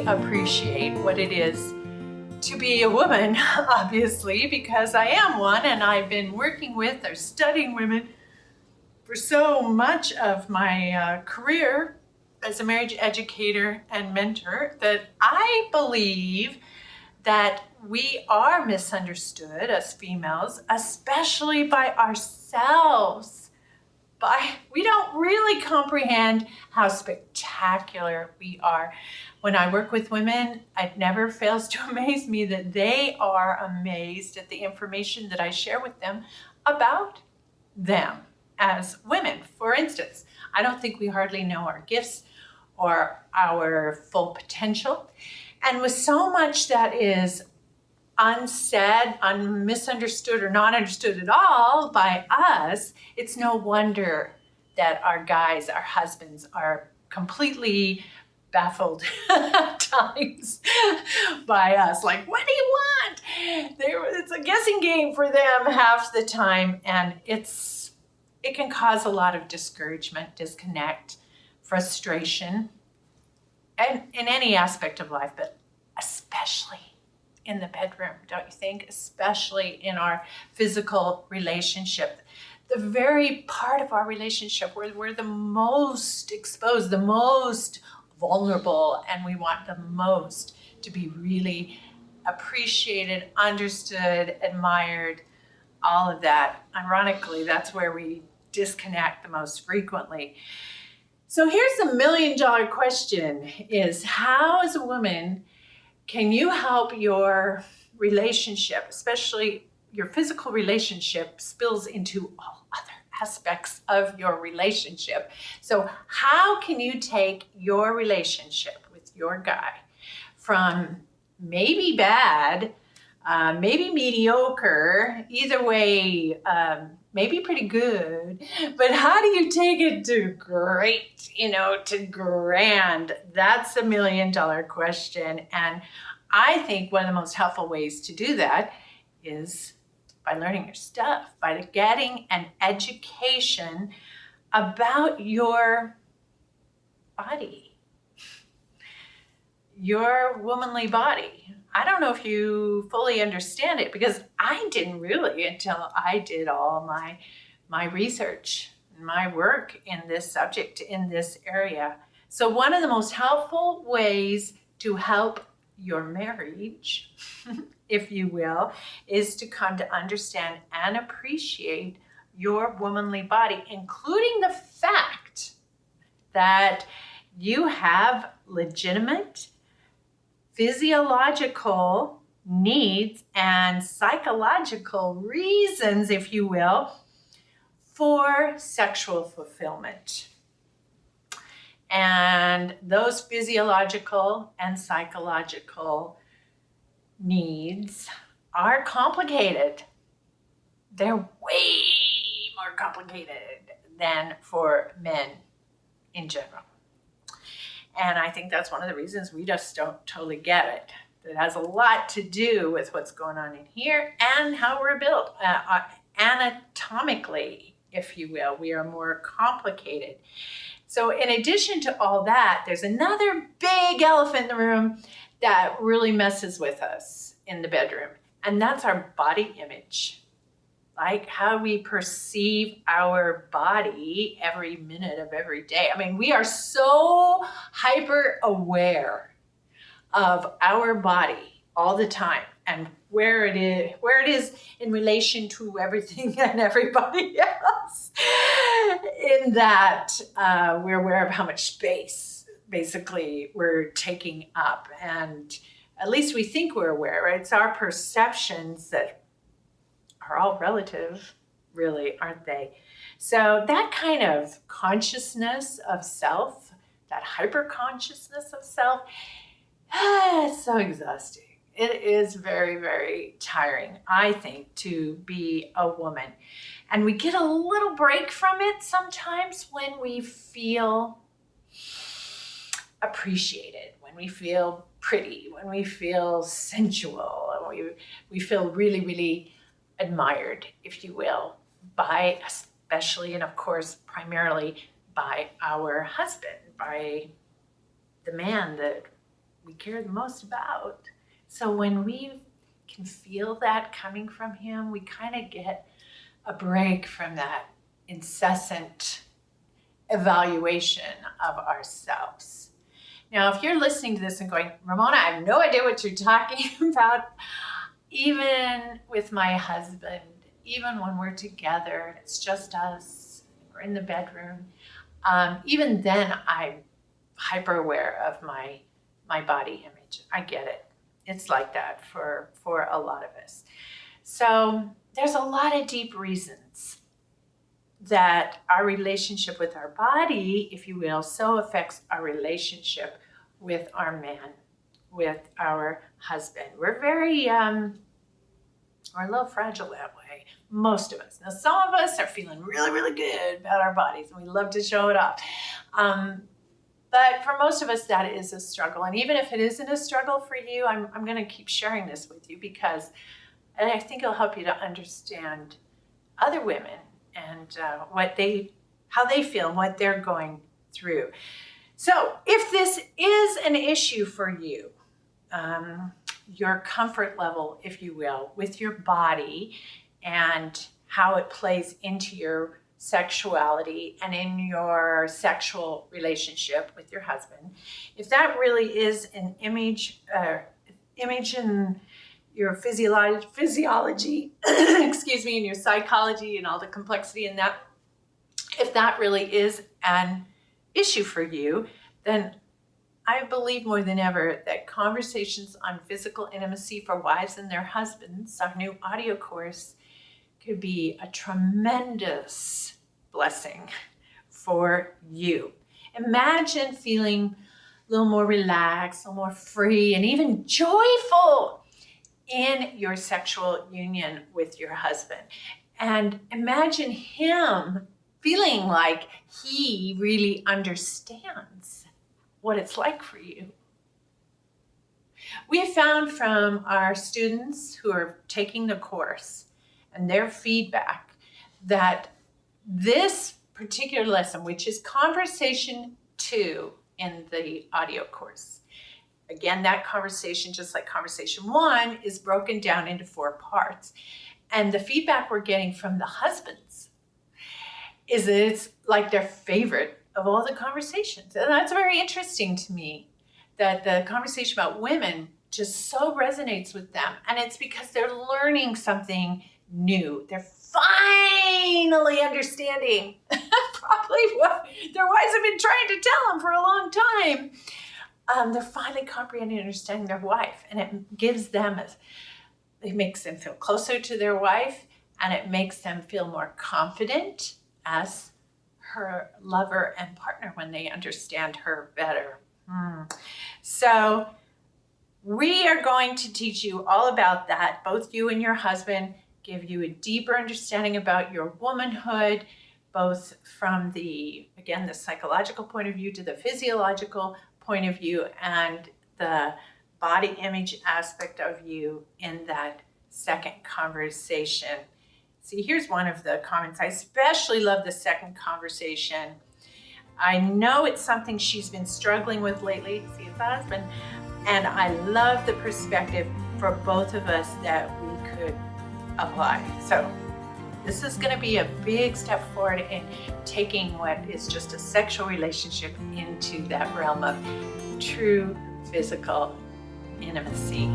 appreciate what it is to be a woman, obviously, because I am one and I've been working with or studying women for so much of my career as a marriage educator and mentor that I believe that we are misunderstood as females, especially by ourselves. We don't really comprehend how spectacular we are. When I work with women, it never fails to amaze me that they are amazed at the information that I share with them about them as women. For instance, I don't think we hardly know our gifts or our full potential. And with so much that is unsaid, misunderstood, or not understood at all by us, it's no wonder that our guys, our husbands, are completely baffled at times by us. Like, what do you want? It's a guessing game for them half the time, and it can cause a lot of discouragement, disconnect, frustration, and in any aspect of life, but especially in the bedroom, don't you think? Especially in our physical relationship. The very part of our relationship where we're the most exposed, the most vulnerable, and we want the most to be really appreciated, understood, admired, all of that. Ironically, that's where we disconnect the most frequently. So here's the $1 million question is, how as a woman can you help your relationship, especially your physical relationship, spills into all other aspects of your relationship? So how can you take your relationship with your guy from maybe bad, maybe mediocre, either way, maybe pretty good, but how do you take it to great, to grand? That's $1 million question. And I think one of the most helpful ways to do that is by learning your stuff, by getting an education about your body, your womanly body. I don't know if you fully understand it, because I didn't really until I did all my research, my work in this subject, in this area. So one of the most helpful ways to help your marriage, if you will, is to come to understand and appreciate your womanly body, including the fact that you have legitimate physiological needs and psychological reasons, if you will, for sexual fulfillment. And those physiological and psychological needs are complicated. They're way more complicated than for men in general. And I think that's one of the reasons we just don't totally get it. It has a lot to do with what's going on in here and how we're built anatomically, if you will. We are more complicated. So in addition to all that, there's another big elephant in the room that really messes with us in the bedroom, and that's our body image. Like how we perceive our body every minute of every day. I mean, we are so hyper aware of our body all the time and where it is in relation to everything and everybody else. In that we're aware of how much space basically we're taking up, and at least we think we're aware, right? It's our perceptions that are all relative, really, aren't they? So that kind of consciousness of self, that hyper-consciousness of self, it's so exhausting. It is very, very tiring, I think, to be a woman. And we get a little break from it sometimes when we feel appreciated, when we feel pretty, when we feel sensual, we feel really, really admired, if you will, by especially, and of course, primarily by our husband, by the man that we care the most about. So when we can feel that coming from him, we kind of get a break from that incessant evaluation of ourselves. Now, if you're listening to this and going, Ramona, I have no idea what you're talking about, even with my husband, even when we're together, it's just us, we're in the bedroom, even then I'm hyper aware of my body image. I get it. It's like that for a lot of us. So there's a lot of deep reasons that our relationship with our body, if you will, so affects our relationship with our man, with our husband. We're very, we're a little fragile that way, most of us. Now, some of us are feeling really, really good about our bodies, and we love to show it off. But for most of us, that is a struggle. And even if it isn't a struggle for you, I'm going to keep sharing this with you because I think it'll help you to understand other women and how they feel and what they're going through. So if this is an issue for you, your comfort level, if you will, with your body and how it plays into your sexuality and in your sexual relationship with your husband, if that really is an image in your physiology, excuse me, and your psychology and all the complexity in that, if that really is an issue for you, then I believe more than ever that Conversations on Physical Intimacy for Wives and Their Husbands, our new audio course, could be a tremendous blessing for you. Imagine feeling a little more relaxed, a little more free, and even joyful in your sexual union with your husband. And imagine him feeling like he really understands what it's like for you. We found from our students who are taking the course and their feedback that this particular lesson, which is Conversation 2 in the audio course, again, that conversation, just like Conversation 1, is broken down into 4 parts. And the feedback we're getting from the husbands is that it's like their favorite of all the conversations. And that's very interesting to me, that the conversation about women just so resonates with them. And it's because they're learning something new. They're finally understanding probably what their wives have been trying to tell them for a long time. They're finally comprehending and understanding their wife. And it gives them, it makes them feel closer to their wife, and it makes them feel more confident as her lover and partner when they understand her better. So we are going to teach you all about that, both you and your husband, give you a deeper understanding about your womanhood, both from the psychological point of view to the physiological point of view, and the body image aspect of you in that second conversation. See, here's one of the comments. I especially love the second conversation. I know it's something she's been struggling with lately, see it's the husband, and I love the perspective for both of us that we could apply. So this is going to be a big step forward in taking what is just a sexual relationship into that realm of true physical intimacy.